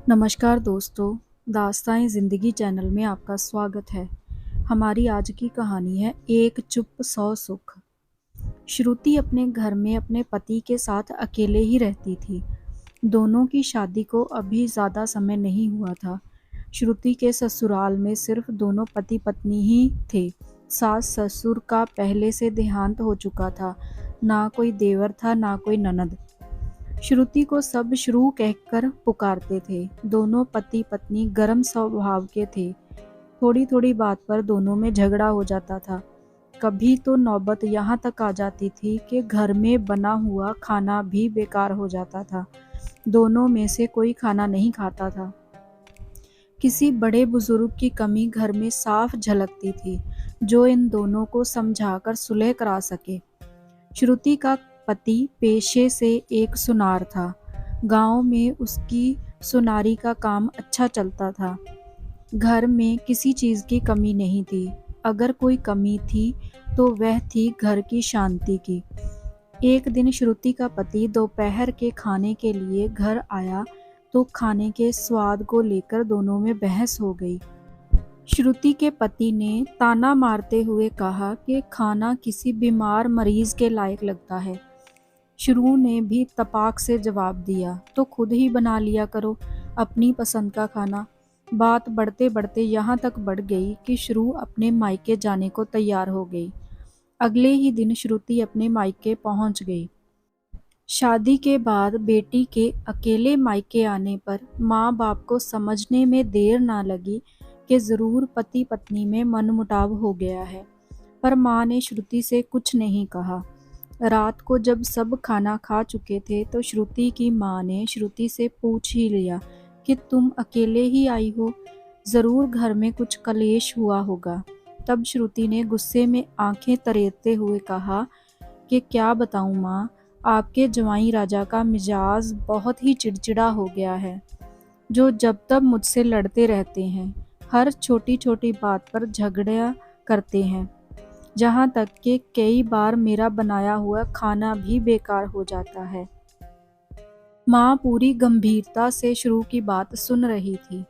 नमस्कार दोस्तों, दास्तान ज़िंदगी चैनल में आपका स्वागत है। हमारी आज की कहानी है एक चुप सौ सुख। श्रुति अपने घर में अपने पति के साथ अकेले ही रहती थी। दोनों की शादी को अभी ज़्यादा समय नहीं हुआ था। श्रुति के ससुराल में सिर्फ दोनों पति पत्नी ही थे। सास ससुर का पहले से देहांत हो चुका था। ना कोई देवर था, ना कोई ननद। श्रुति को सब श्रु कहकर पुकारते थे। दोनों पति पत्नी गर्म स्वभाव के थे। थोड़ी थोड़ी बात पर दोनों में झगड़ा हो जाता था। कभी तो नौबत यहाँ तक आ जाती थी कि घर में बना हुआ खाना भी बेकार हो जाता था। दोनों में से कोई खाना नहीं खाता था। किसी बड़े बुजुर्ग की कमी घर में साफ झलकती थी, जो इन दोनों को समझाकर सुलह करा सके। श्रुति का पति पेशे से एक सुनार था। गांव में उसकी सुनारी का काम अच्छा चलता था। घर में किसी चीज़ की कमी नहीं थी। अगर कोई कमी थी तो वह थी घर की शांति की। एक दिन श्रुति का पति दोपहर के खाने के लिए घर आया तो खाने के स्वाद को लेकर दोनों में बहस हो गई। श्रुति के पति ने ताना मारते हुए कहा कि खाना किसी बीमार मरीज के लायक लगता है। श्रु ने भी तपाक से जवाब दिया, तो खुद ही बना लिया करो अपनी पसंद का खाना। बात बढ़ते बढ़ते यहाँ तक बढ़ गई कि श्रु अपने मायके जाने को तैयार हो गई। अगले ही दिन श्रुति अपने मायके पहुंच गई। शादी के बाद बेटी के अकेले मायके आने पर माँ बाप को समझने में देर ना लगी कि ज़रूर पति पत्नी में मनमुटाव हो गया है। पर माँ ने श्रुति से कुछ नहीं कहा। रात को जब सब खाना खा चुके थे तो श्रुति की माँ ने श्रुति से पूछ ही लिया कि तुम अकेले ही आई हो, ज़रूर घर में कुछ कलेश हुआ होगा। तब श्रुति ने गुस्से में आंखें तरेरते हुए कहा कि क्या बताऊँ माँ, आपके जवाई राजा का मिजाज बहुत ही चिड़चिड़ा हो गया है, जो जब तब मुझसे लड़ते रहते हैं। हर छोटी छोटी बात पर झगड़ा करते हैं, जहाँ तक कि कई बार मेरा बनाया हुआ खाना भी बेकार हो जाता है। माँ पूरी गंभीरता से श्रु की बात सुन रही थी।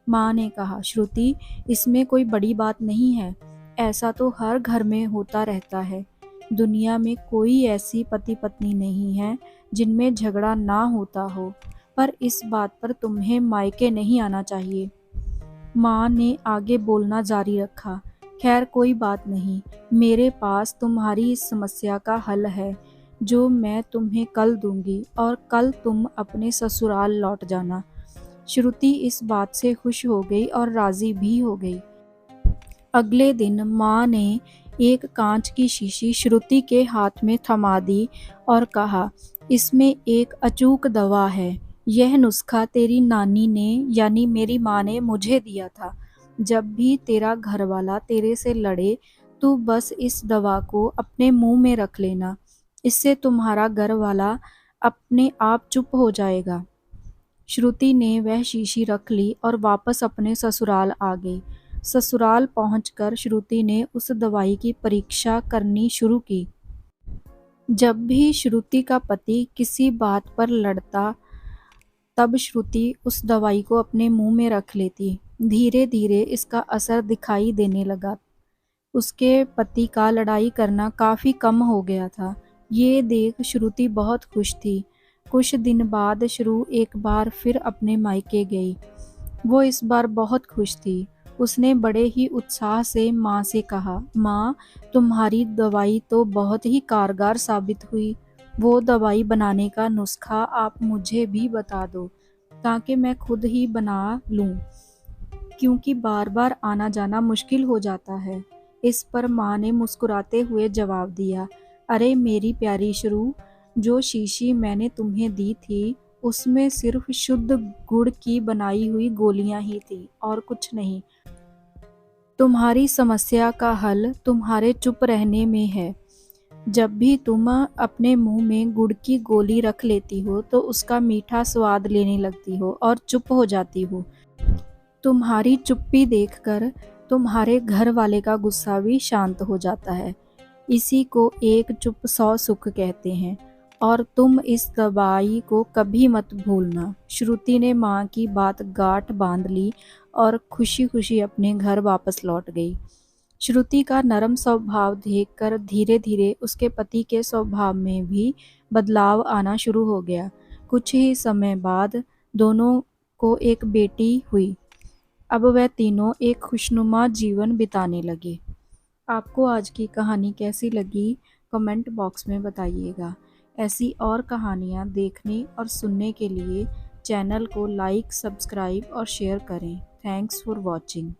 माँ ने कहा, श्रुति, इसमें कोई बड़ी बात नहीं है। ऐसा तो हर घर में होता रहता है। दुनिया में कोई ऐसी पति पत्नी नहीं है जिनमें झगड़ा ना होता हो, पर इस बात पर तुम्हें मायके नहीं आना चाहिए। माँ ने आगे बोलना जारी रखा, खैर कोई बात नहीं, मेरे पास तुम्हारी इस समस्या का हल है, जो मैं तुम्हें कल दूंगी और कल तुम अपने ससुराल लौट जाना। श्रुति इस बात से खुश हो गई और राजी भी हो गई। अगले दिन माँ ने एक कांच की शीशी श्रुति के हाथ में थमा दी और कहा, इसमें एक अचूक दवा है। यह नुस्खा तेरी नानी ने यानी मेरी माँ ने मुझे दिया था। जब भी तेरा घरवाला तेरे से लड़े तो बस इस दवा को अपने मुंह में रख लेना। इससे तुम्हारा घरवाला अपने आप चुप हो जाएगा। श्रुति ने वह शीशी रख ली और वापस अपने ससुराल आ गई। ससुराल पहुंचकर श्रुति ने उस दवाई की परीक्षा करनी शुरू की। जब भी श्रुति का पति किसी बात पर लड़ता, तब श्रुति उस दवाई को अपने मुंह में रख लेती। धीरे धीरे इसका असर दिखाई देने लगा। उसके पति का लड़ाई करना काफ़ी कम हो गया था। ये देख श्रुति बहुत खुश थी। कुछ दिन बाद श्रु एक बार फिर अपने मायके गई। वो इस बार बहुत खुश थी। उसने बड़े ही उत्साह से माँ से कहा, माँ, तुम्हारी दवाई तो बहुत ही कारगर साबित हुई। वो दवाई बनाने का नुस्खा आप मुझे भी बता दो, ताकि मैं खुद ही बना लूँ, क्योंकि बार बार आना जाना मुश्किल हो जाता है। इस पर माँ ने मुस्कुराते हुए जवाब दिया, अरे मेरी प्यारी श्रु, जो शीशी मैंने तुम्हें दी थी उसमें सिर्फ शुद्ध गुड़ की बनाई हुई गोलियां ही थी और कुछ नहीं। तुम्हारी समस्या का हल तुम्हारे चुप रहने में है। जब भी तुम अपने मुंह में गुड़ की गोली रख लेती हो तो उसका मीठा स्वाद लेने लगती हो और चुप हो जाती हो। तुम्हारी चुप्पी देखकर तुम्हारे घर वाले का गुस्सा भी शांत हो जाता है। इसी को एक चुप सौ सुख कहते हैं। और तुम इस दवाई को कभी मत भूलना। श्रुति ने माँ की बात गांठ बांध ली और खुशी खुशी अपने घर वापस लौट गई। श्रुति का नरम स्वभाव देखकर धीरे धीरे उसके पति के स्वभाव में भी बदलाव आना शुरू हो गया। कुछ ही समय बाद दोनों को एक बेटी हुई। अब वह तीनों एक खुशनुमा जीवन बिताने लगे। आपको आज की कहानी कैसी लगी, कमेंट बॉक्स में बताइएगा। ऐसी और कहानियाँ देखने और सुनने के लिए चैनल को लाइक, सब्सक्राइब और शेयर करें। Thanks for watching.